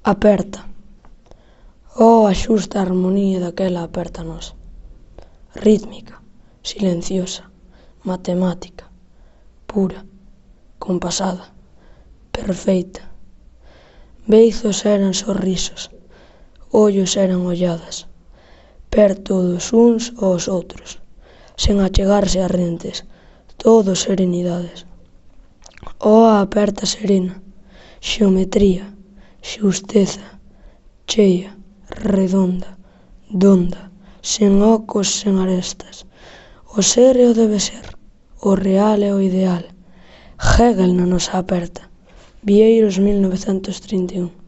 Aperta. Oh, a xusta harmonía daquela aperta nosa. Rítmica, silenciosa, matemática, pura, compasada, perfeita. Beizos eran sorrisos, ollos eran olladas, perto dos uns aos outros, sen achegarse a rentes, todo serenidades. Oh, a aperta serena, xeometría, xusteza, chea, redonda, donda, sen ocos, sen arestas. O ser e o debe ser, o real e o ideal. Hegel na nosa aperta. Vieiros 1931.